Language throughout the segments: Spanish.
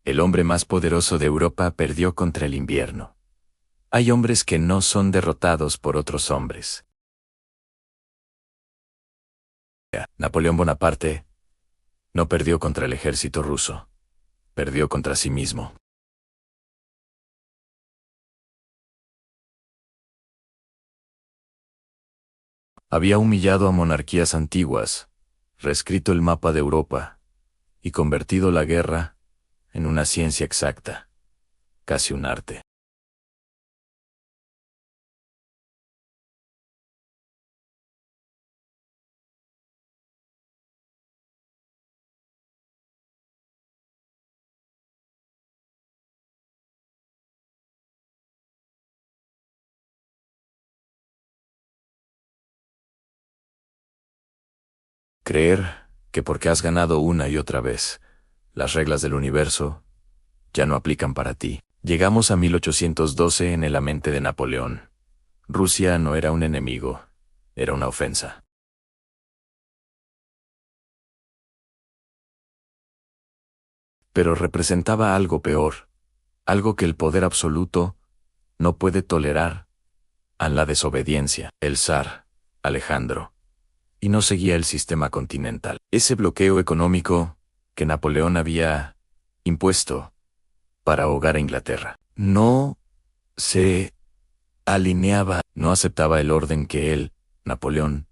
El hombre más poderoso de Europa perdió contra el invierno. Hay hombres que no son derrotados por otros hombres. Napoleón Bonaparte no perdió contra el ejército ruso, perdió contra sí mismo. Había humillado a monarquías antiguas, reescrito el mapa de Europa y convertido la guerra en una ciencia exacta, casi un arte. Creer que porque has ganado una y otra vez, las reglas del universo ya no aplican para ti. Llegamos a 1812 en la mente de Napoleón. Rusia no era un enemigo, era una ofensa. Pero representaba algo peor, algo que el poder absoluto no puede tolerar, a la desobediencia. El zar, Alejandro, y no seguía el sistema continental. Ese bloqueo económico que Napoleón había impuesto para ahogar a Inglaterra. No se alineaba, no aceptaba el orden que él, Napoleón,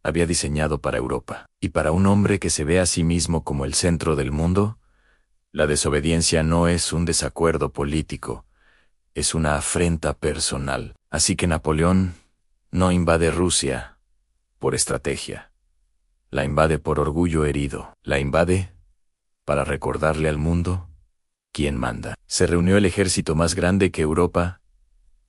había diseñado para Europa. Y para un hombre que se ve a sí mismo como el centro del mundo, la desobediencia no es un desacuerdo político, es una afrenta personal. Así que Napoleón no invade Rusia por estrategia. La invade por orgullo herido. La invade para recordarle al mundo quién manda. Se reunió el ejército más grande que Europa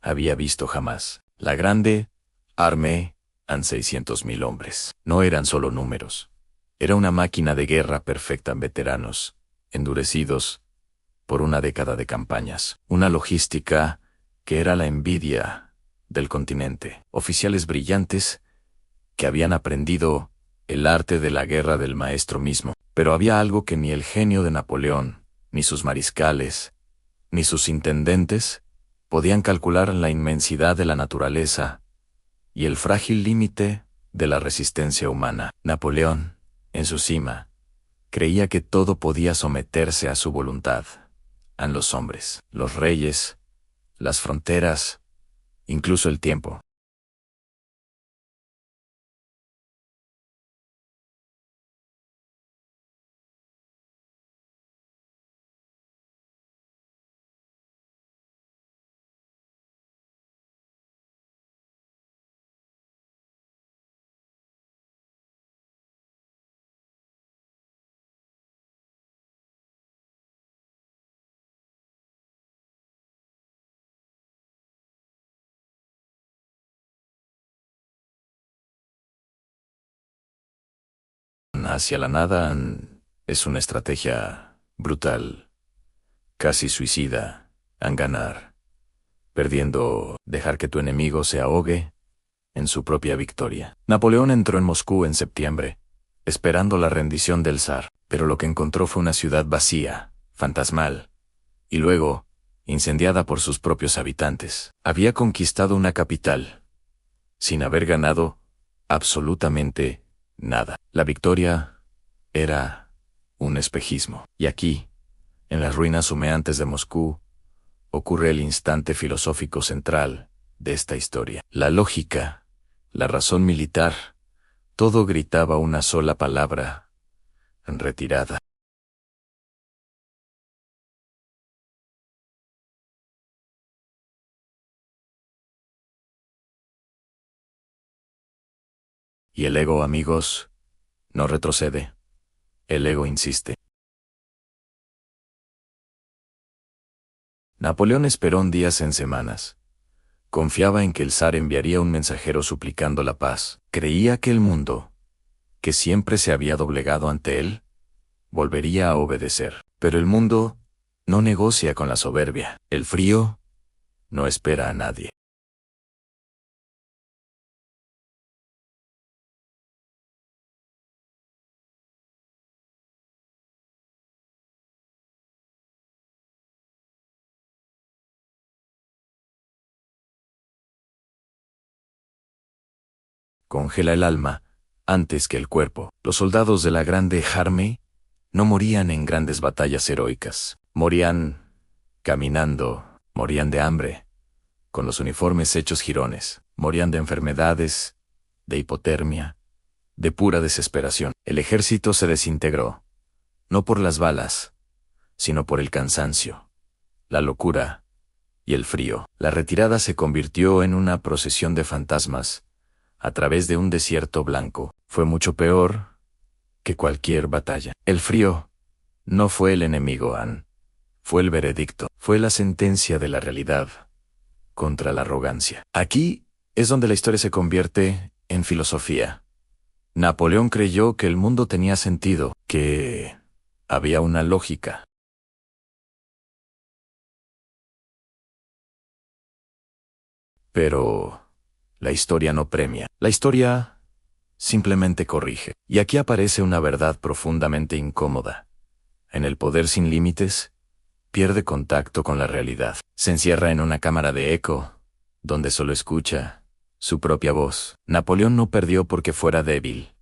había visto jamás. La grande armée en 600.000 hombres. No eran solo números. Era una máquina de guerra perfecta en veteranos, endurecidos por una década de campañas. Una logística que era la envidia del continente. Oficiales brillantes que habían aprendido el arte de la guerra del maestro mismo. Pero había algo que ni el genio de Napoleón, ni sus mariscales, ni sus intendentes podían calcular: la inmensidad de la naturaleza y el frágil límite de la resistencia humana. Napoleón, en su cima, creía que todo podía someterse a su voluntad. A los hombres, los reyes, las fronteras, incluso el tiempo. Hacia la nada es una estrategia brutal, casi suicida, en ganar, perdiendo, dejar que tu enemigo se ahogue en su propia victoria. Napoleón entró en Moscú en septiembre, esperando la rendición del zar, pero lo que encontró fue una ciudad vacía, fantasmal, y luego, incendiada por sus propios habitantes. Había conquistado una capital, sin haber ganado absolutamente nada. La victoria era un espejismo. Y aquí, en las ruinas humeantes de Moscú, ocurre el instante filosófico central de esta historia. La lógica, la razón militar, todo gritaba una sola palabra: retirada. Y el ego, amigos, no retrocede. El ego insiste. Napoleón esperó días en semanas. Confiaba en que el zar enviaría un mensajero suplicando la paz. Creía que el mundo, que siempre se había doblegado ante él, volvería a obedecer. Pero el mundo no negocia con la soberbia. El frío no espera a nadie. congela el alma antes que el cuerpo. Los soldados de la Grande Armée no morían en grandes batallas heroicas. Morían caminando, morían de hambre, con los uniformes hechos jirones. Morían de enfermedades, de hipotermia, de pura desesperación. El ejército se desintegró, no por las balas, sino por el cansancio, la locura y el frío. La retirada se convirtió en una procesión de fantasmas a través de un desierto blanco. Fue mucho peor que cualquier batalla. El frío no fue el enemigo, Anne. Fue el veredicto. Fue la sentencia de la realidad contra la arrogancia. Aquí es donde la historia se convierte en filosofía. Napoleón creyó que el mundo tenía sentido, que había una lógica. Pero la historia no premia. La historia simplemente corrige. Y aquí aparece una verdad profundamente incómoda. En el poder sin límites, pierde contacto con la realidad. Se encierra en una cámara de eco, donde solo escucha su propia voz. Napoleón no perdió porque fuera débil,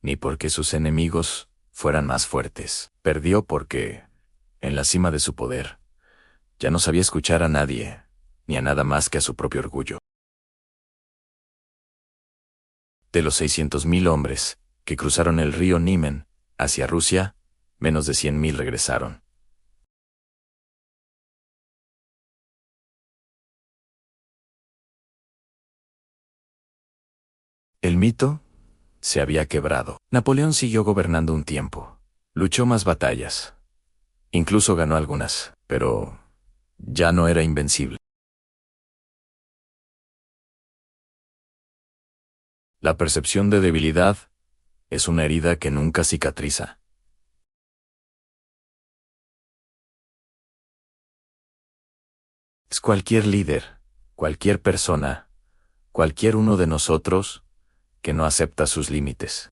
ni porque sus enemigos fueran más fuertes. Perdió porque, en la cima de su poder, ya no sabía escuchar a nadie, ni a nada más que a su propio orgullo. De los 600.000 hombres que cruzaron el río Niemen hacia Rusia, menos de 100.000 regresaron. El mito se había quebrado. Napoleón siguió gobernando un tiempo. Luchó más batallas. Incluso ganó algunas, pero ya no era invencible. La percepción de debilidad es una herida que nunca cicatriza. Es cualquier líder, cualquier persona, cualquier uno de nosotros que no acepta sus límites.